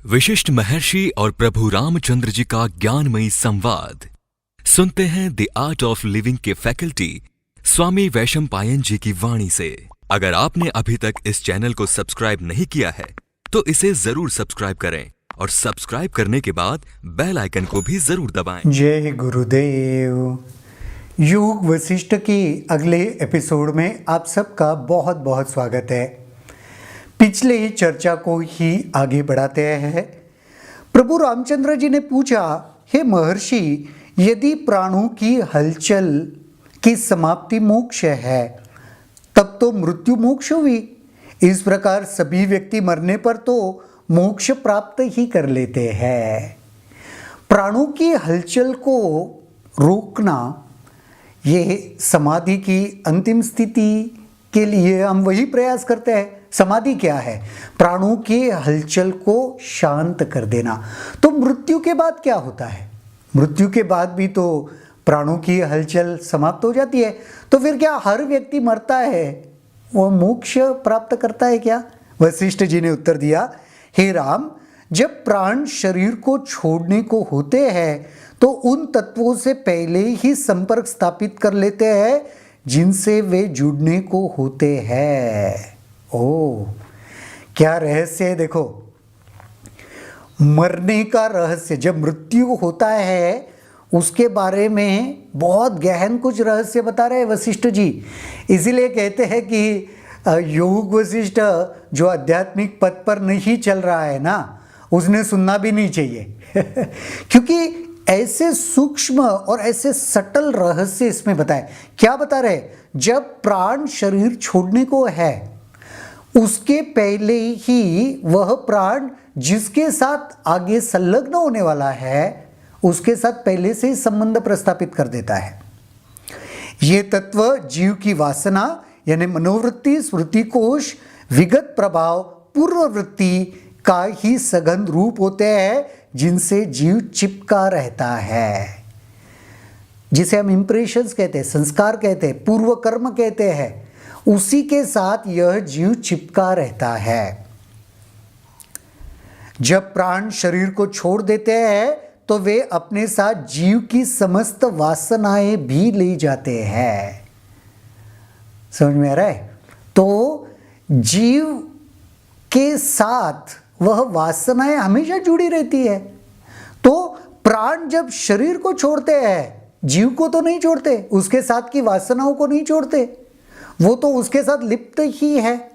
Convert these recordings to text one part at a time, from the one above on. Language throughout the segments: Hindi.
विशिष्ट महर्षि और प्रभु रामचंद्र जी का ज्ञानमयी संवाद सुनते हैं द आर्ट ऑफ लिविंग के फैकल्टी स्वामी वैशंपायन जी की वाणी से। अगर आपने अभी तक इस चैनल को सब्सक्राइब नहीं किया है तो इसे जरूर सब्सक्राइब करें और सब्सक्राइब करने के बाद बेल आइकन को भी जरूर दबाएं। जय गुरुदेव। योग वशिष्ठ की अगले एपिसोड में आप सबका बहुत बहुत स्वागत है। पिछले चर्चा को ही आगे बढ़ाते हैं। प्रभु रामचंद्र जी ने पूछा, हे महर्षि, यदि प्राणों की हलचल की समाप्ति मोक्ष है तब तो मृत्यु मोक्ष हुई। इस प्रकार सभी व्यक्ति मरने पर तो मोक्ष प्राप्त ही कर लेते हैं। प्राणों की हलचल को रोकना, ये समाधि की अंतिम स्थिति के लिए हम वही प्रयास करते हैं। समाधि क्या है? प्राणों की हलचल को शांत कर देना। तो मृत्यु के बाद क्या होता है? मृत्यु के बाद भी तो प्राणों की हलचल समाप्त हो जाती है। तो फिर क्या हर व्यक्ति मरता है वो मोक्ष प्राप्त करता है क्या? वशिष्ठ जी ने उत्तर दिया, हे राम, जब प्राण शरीर को छोड़ने को होते हैं तो उन तत्वों से पहले ही संपर्क स्थापित कर लेते हैं जिनसे वे जुड़ने को होते हैं। ओह, क्या रहस्य है! देखो, मरने का रहस्य, जब मृत्यु होता है उसके बारे में बहुत गहन कुछ रहस्य बता रहे हैं वशिष्ठ जी। इसीलिए कहते हैं कि योग वशिष्ठ जो आध्यात्मिक पथ पर नहीं चल रहा है ना, उसने सुनना भी नहीं चाहिए क्योंकि ऐसे सूक्ष्म और ऐसे सटल रहस्य इसमें बताए। क्या बता रहे? जब प्राण शरीर छोड़ने को है उसके पहले ही वह प्राण जिसके साथ आगे संलग्न होने वाला है उसके साथ पहले से ही संबंध प्रस्थापित कर देता है। ये तत्व जीव की वासना यानी मनोवृत्ति, स्मृति कोश, विगत प्रभाव, पूर्ववृत्ति का ही सघन रूप होते हैं जिनसे जीव चिपका रहता है, जिसे हम इंप्रेशंस कहते हैं, संस्कार कहते हैं, पूर्व कर्म कहते हैं। उसी के साथ यह जीव चिपका रहता है। जब प्राण शरीर को छोड़ देते हैं तो वे अपने साथ जीव की समस्त वासनाएं भी ले जाते हैं। समझ में आ रहा है? तो जीव के साथ वह वासनाएं हमेशा जुड़ी रहती है। तो प्राण जब शरीर को छोड़ते हैं, जीव को तो नहीं छोड़ते, उसके साथ की वासनाओं को नहीं छोड़ते, वो तो उसके साथ लिप्त ही है।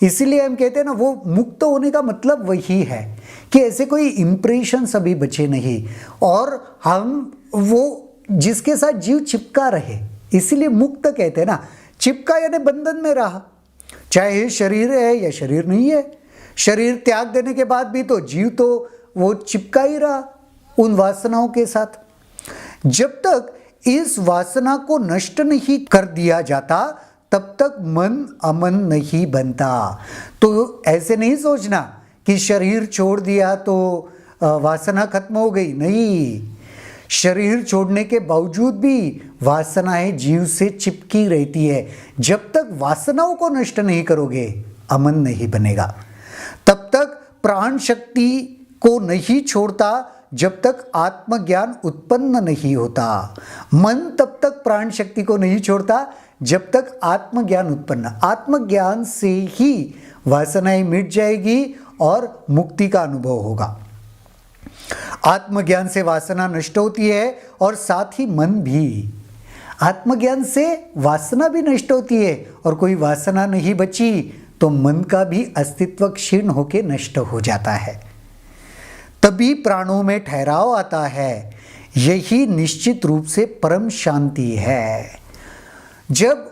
इसीलिए हम कहते हैं ना, वो मुक्त होने का मतलब वही है कि ऐसे कोई इंप्रेशन अभी बचे नहीं और हम वो जिसके साथ जीव चिपका रहे, इसीलिए मुक्त कहते हैं ना। चिपका यानी बंधन में रहा, चाहे शरीर है या शरीर नहीं है। शरीर त्याग देने के बाद भी तो जीव तो वो चिपका ही रहा उन वासनाओं के साथ। जब तक इस वासना को नष्ट नहीं कर दिया जाता तब तक मन अमन नहीं बनता। तो ऐसे नहीं सोचना कि शरीर छोड़ दिया तो वासना खत्म हो गई। नहीं, शरीर छोड़ने के बावजूद भी वासनाएं जीव से चिपकी रहती है। जब तक वासनाओं को नष्ट नहीं करोगे अमन नहीं बनेगा। तब तक प्राण शक्ति को नहीं छोड़ता जब तक आत्मज्ञान उत्पन्न नहीं होता। मन तब तक प्राण शक्ति को नहीं छोड़ता जब तक आत्मज्ञान उत्पन्न। आत्मज्ञान से ही वासनाएं मिट जाएगी और मुक्ति का अनुभव होगा। आत्मज्ञान से वासना नष्ट होती है और साथ ही मन भी। आत्मज्ञान से वासना भी नष्ट होती है और कोई वासना नहीं बची तो मन का भी अस्तित्व क्षीण होकर नष्ट हो जाता है। तभी प्राणों में ठहराव आता है। यही निश्चित रूप से परम शांति है। जब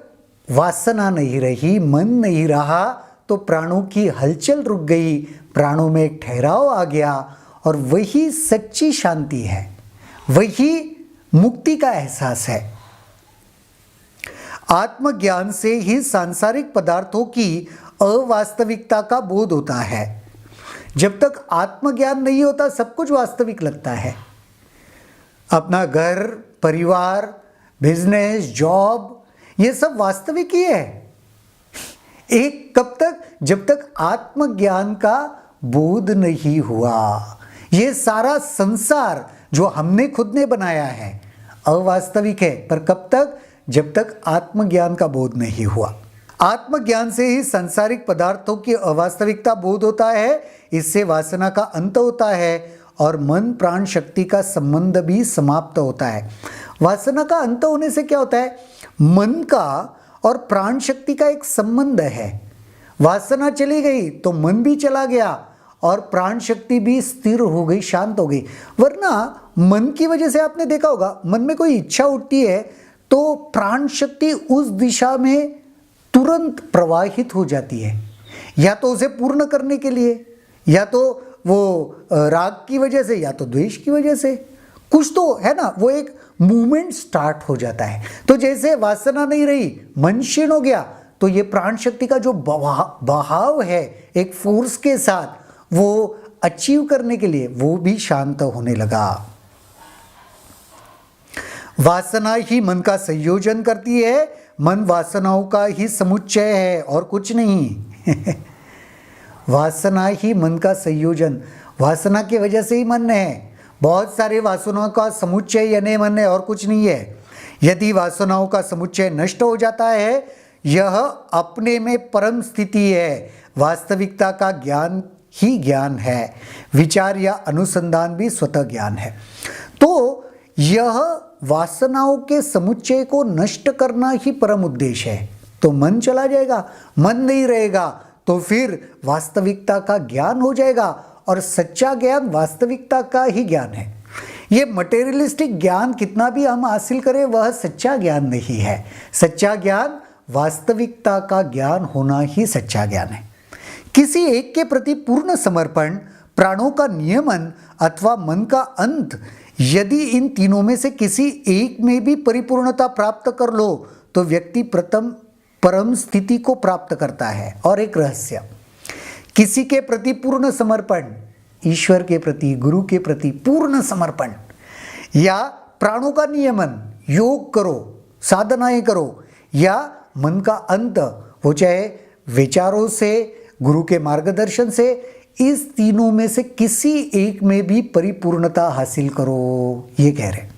वासना नहीं रही, मन नहीं रहा, तो प्राणों की हलचल रुक गई, प्राणों में एक ठहराव आ गया और वही सच्ची शांति है, वही मुक्ति का एहसास है। आत्मज्ञान से ही सांसारिक पदार्थों की अवास्तविकता का बोध होता है। जब तक आत्मज्ञान नहीं होता सब कुछ वास्तविक लगता है। अपना घर, परिवार, बिजनेस, जॉब, ये सब वास्तविक ही है। एक कब तक? जब तक आत्मज्ञान का बोध नहीं हुआ। ये सारा संसार जो हमने खुद ने बनाया है अवास्तविक है, पर कब तक? जब तक आत्मज्ञान का बोध नहीं हुआ। आत्मज्ञान से ही सांसारिक पदार्थों की अवास्तविकता बोध होता है, इससे वासना का अंत होता है और मन प्राण शक्ति का संबंध भी समाप्त होता है। वासना का अंत होने से क्या होता है? मन का और प्राण शक्ति का एक संबंध है। वासना चली गई तो मन भी चला गया और प्राण शक्ति भी स्थिर हो गई, शांत हो गई। वरना मन की वजह से आपने देखा होगा, मन में कोई इच्छा उठती है तो प्राण शक्ति उस दिशा में तुरंत प्रवाहित हो जाती है, या तो उसे पूर्ण करने के लिए, या तो वो राग की वजह से, या तो द्वेष की वजह से, कुछ तो है ना, वो एक मूवमेंट स्टार्ट हो जाता है। तो जैसे वासना नहीं रही, मन क्षीण हो गया, तो ये प्राण शक्ति का जो बहाव है एक फोर्स के साथ, वो अचीव करने के लिए वो भी शांत होने लगा। वासना ही मन का संयोजन करती है, मन वासनाओं का ही समुच्चय है और कुछ नहीं। वासना ही मन का संयोजन, वासना की वजह से ही मन है। बहुत सारे वासनाओं का समुच्चय यानी मन है और कुछ नहीं है। यदि वासनाओं का समुच्चय नष्ट हो जाता है, यह अपने में परम स्थिति है। वास्तविकता का ज्ञान ही ज्ञान है, विचार या अनुसंधान भी स्वतः ज्ञान है। तो यह वासनाओं के समुच्चय को नष्ट करना ही परम उद्देश्य है। तो मन चला जाएगा, मन नहीं रहेगा, तो फिर वास्तविकता का ज्ञान हो जाएगा, और सच्चा ज्ञान वास्तविकता का ही ज्ञान है। ये मटेरियलिस्टिक ज्ञान कितना भी हम हासिल करें, वह सच्चा ज्ञान नहीं है। सच्चा ज्ञान वास्तविकता का ज्ञान होना ही सच्चा ज्ञान है। किसी एक के प्रति पूर्ण समर्पण, प्राणों का नियमन अथवा मन का अंत, यदि इन तीनों में से किसी एक में भी परिपूर्णता प्राप्त कर लो तो व्यक्ति प्रथम परम स्थिति को प्राप्त करता है। और एक रहस्य, किसी के प्रति पूर्ण समर्पण, ईश्वर के प्रति, गुरु के प्रति पूर्ण समर्पण, या प्राणों का नियमन, योग करो, साधनाएं करो, या मन का अंत, वो चाहे विचारों से, गुरु के मार्गदर्शन से, इस तीनों में से किसी एक में भी परिपूर्णता हासिल करो, ये कह रहे।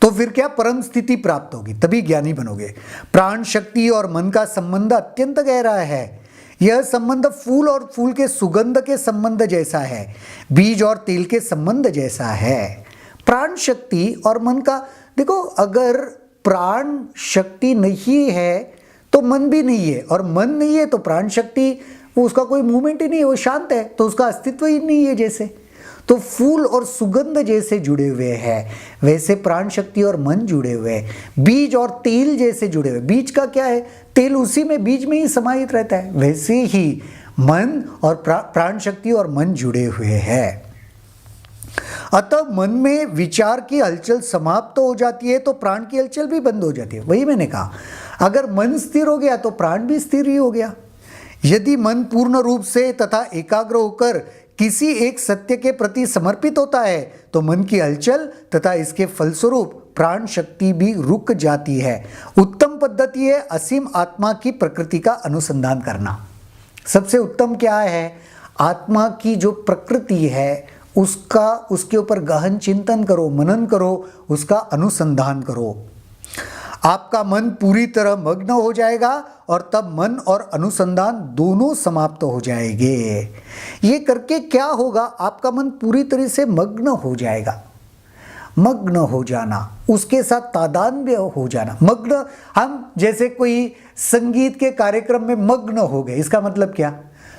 तो फिर क्या परम स्थिति प्राप्त होगी, तभी ज्ञानी बनोगे। प्राण शक्ति और मन का संबंध अत्यंत गहरा है। यह संबंध फूल और फूल के सुगंध के संबंध जैसा है, बीज और तेल के संबंध जैसा है। प्राण शक्ति और मन का, देखो, अगर प्राण शक्ति नहीं है तो मन भी नहीं है, और मन नहीं है तो प्राण शक्ति, वो उसका कोई मूवमेंट ही नहीं है, वो शांत है, तो उसका अस्तित्व ही नहीं है। जैसे तो फूल और सुगंध जैसे जुड़े हुए हैं, वैसे प्राण शक्ति और मन जुड़े हुए हैं। बीज और तेल जैसे जुड़े हुए, बीज का क्या है, तेल उसी में, बीज में ही समाहित रहता है। वैसे ही मन और प्राण शक्ति और मन जुड़े हुए हैं। अतः मन में विचार की हलचल समाप्त हो जाती है तो प्राण की हलचल भी बंद हो जाती है। वही मैंने कहा, अगर मन स्थिर हो गया तो प्राण भी स्थिर ही हो गया। यदि मन पूर्ण रूप से तथा एकाग्र होकर किसी एक सत्य के प्रति समर्पित होता है तो मन की हलचल तथा इसके फलस्वरूप प्राण शक्ति भी रुक जाती है। उत्तम पद्धति है असीम आत्मा की प्रकृति का अनुसंधान करना। सबसे उत्तम क्या है, आत्मा की जो प्रकृति है उसके ऊपर गहन चिंतन करो, मनन करो, उसका अनुसंधान करो। आपका मन पूरी तरह मग्न हो जाएगा और तब मन और अनुसंधान दोनों समाप्त हो जाएंगे। ये करके क्या होगा, आपका मन पूरी तरह से मग्न हो जाएगा। मग्न हो जाना, उसके साथ तादात्म्य हो जाना। मग्न, हम जैसे कोई संगीत के कार्यक्रम में मग्न हो गए, इसका मतलब क्या,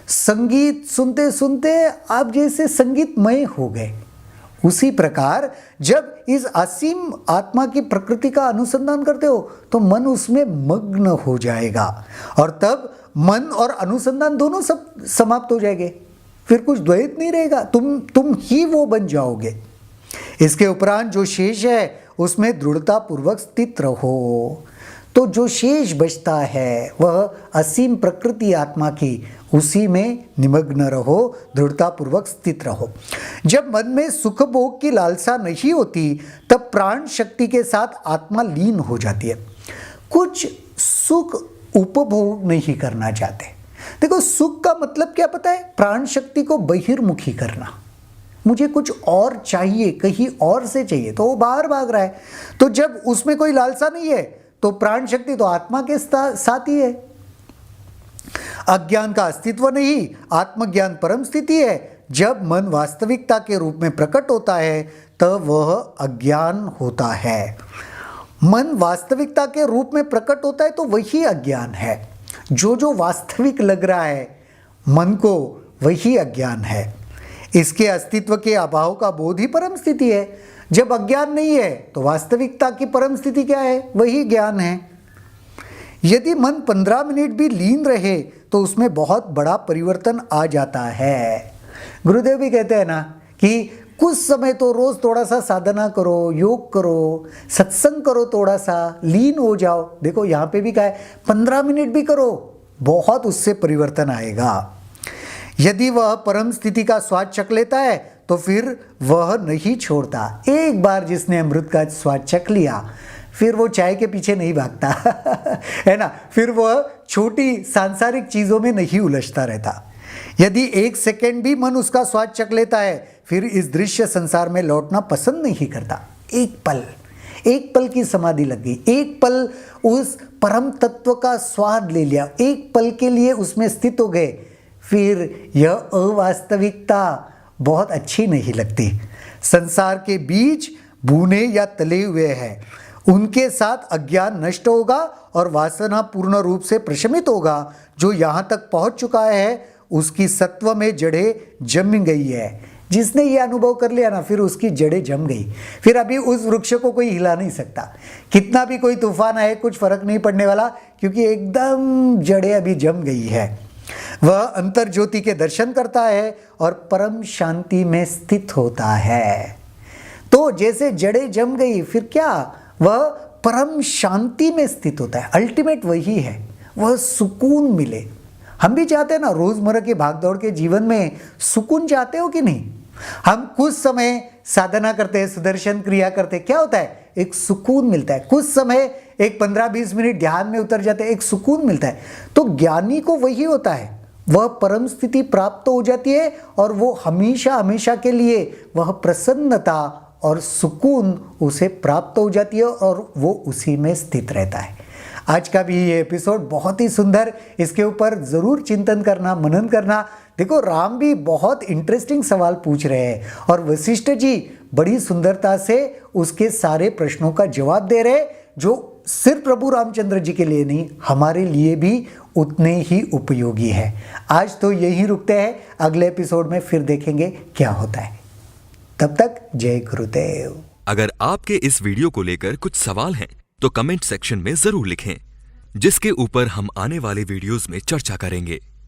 संगीत सुनते सुनते आप जैसे संगीतमय हो गए। उसी प्रकार जब इस असीम आत्मा की प्रकृति का अनुसंधान करते हो तो मन उसमें मग्न हो जाएगा और तब मन और अनुसंधान दोनों सब समाप्त हो जाएंगे। फिर कुछ द्वैत नहीं रहेगा, तुम ही वो बन जाओगे। इसके उपरांत जो शेष है उसमें दृढ़ता पूर्वक स्थित रहो। तो जो शेष बचता है वह असीम प्रकृति आत्मा की, उसी में निमग्न रहो, दृढ़ता पूर्वक स्थित रहो। जब मन में सुख भोग की लालसा नहीं होती तब प्राण शक्ति के साथ आत्मा लीन हो जाती है। कुछ सुख उपभोग नहीं करना चाहते, देखो, सुख का मतलब क्या पता है? प्राण शक्ति को बहिर्मुखी करना। मुझे कुछ और चाहिए, कहीं और से चाहिए, तो वो बाहर भाग रहा है। तो जब उसमें कोई लालसा नहीं है तो प्राण शक्ति तो आत्मा के साथ ही है। अज्ञान का अस्तित्व नहीं, आत्मज्ञान परम स्थिति है। जब मन वास्तविकता के रूप में प्रकट होता है तब वह अज्ञान होता है। मन वास्तविकता के रूप में प्रकट होता है तो वही अज्ञान है। जो वास्तविक लग रहा है मन को, वही अज्ञान है। इसके अस्तित्व के अभाव का बोध ही परम स्थिति है। जब अज्ञान नहीं है तो वास्तविकता की परम स्थिति क्या है? वही ज्ञान है। यदि मन 15 मिनट भी लीन रहे तो उसमें बहुत बड़ा परिवर्तन आ जाता है। गुरुदेव भी कहते हैं ना कि कुछ समय तो रोज थोड़ा सा साधना करो, योग करो, सत्संग करो, थोड़ा सा लीन हो जाओ। देखो यहाँ पे भी कहा है 15 मिनट भी करो, बहुत उससे परिवर्तन आएगा। यदि वह परम स्थिति का स्वाद चख लेता है तो फिर वह नहीं छोड़ता। एक बार जिसने अमृत का स्वाद चख लिया फिर वो चाय के पीछे नहीं भागता है ना। फिर वह छोटी सांसारिक चीजों में नहीं उलझता रहता। यदि एक सेकंड भी मन उसका स्वाद चख लेता है फिर इस दृश्य संसार में लौटना पसंद नहीं करता। एक पल की समाधि लग गई, एक पल उस परम तत्व का स्वाद ले लिया, एक पल के लिए उसमें स्थित हो गए, फिर यह अवास्तविकता बहुत अच्छी नहीं लगती। संसार के बीज भुने या तले हुए हैं, उनके साथ अज्ञान नष्ट होगा और वासना पूर्ण रूप से प्रशमित होगा। जो यहाँ तक पहुँच चुका है उसकी सत्व में जड़ें जम गई है। जिसने ये अनुभव कर लिया ना, फिर उसकी जड़ें जम गई। फिर अभी उस वृक्ष को कोई हिला नहीं सकता। कितना भी कोई तूफान आए कुछ फर्क नहीं पड़ने वाला, क्योंकि एकदम जड़ें अभी जम गई है। वह अंतर ज्योति के दर्शन करता है और परम शांति में स्थित होता है। तो जैसे जड़ें जम गई, फिर क्या? वह परम शांति में स्थित होता है। अल्टीमेट वही है, वह सुकून मिले। हम भी चाहते हैं ना, रोजमर्रा के भागदौड़ के जीवन में सुकून चाहते हो कि नहीं? हम कुछ समय साधना करते हैं, सुदर्शन क्रिया करते हैं, क्या होता है? एक सुकून मिलता है। कुछ समय एक 15-20 मिनट ध्यान में उतर जाते हैं, एक सुकून मिलता है। तो ज्ञानी को वही होता है, वह परम स्थिति प्राप्त हो जाती है और वो हमेशा हमेशा के लिए वह प्रसन्नता और सुकून उसे प्राप्त हो जाती है और वो उसी में स्थित रहता है। आज का भी ये एपिसोड बहुत ही सुंदर, इसके ऊपर ज़रूर चिंतन करना, मनन करना। देखो, राम भी बहुत इंटरेस्टिंग सवाल पूछ रहे हैं और वशिष्ठ जी बड़ी सुंदरता से उसके सारे प्रश्नों का जवाब दे रहे, जो सिर्फ प्रभु रामचंद्र जी के लिए नहीं, हमारे लिए भी उतने ही उपयोगी है। आज तो यही रुकते हैं, अगले एपिसोड में फिर देखेंगे क्या होता है। तब तक जय गुरुदेव। अगर आपके इस वीडियो को लेकर कुछ सवाल हैं तो कमेंट सेक्शन में जरूर लिखें, जिसके ऊपर हम आने वाले वीडियोस में चर्चा करेंगे।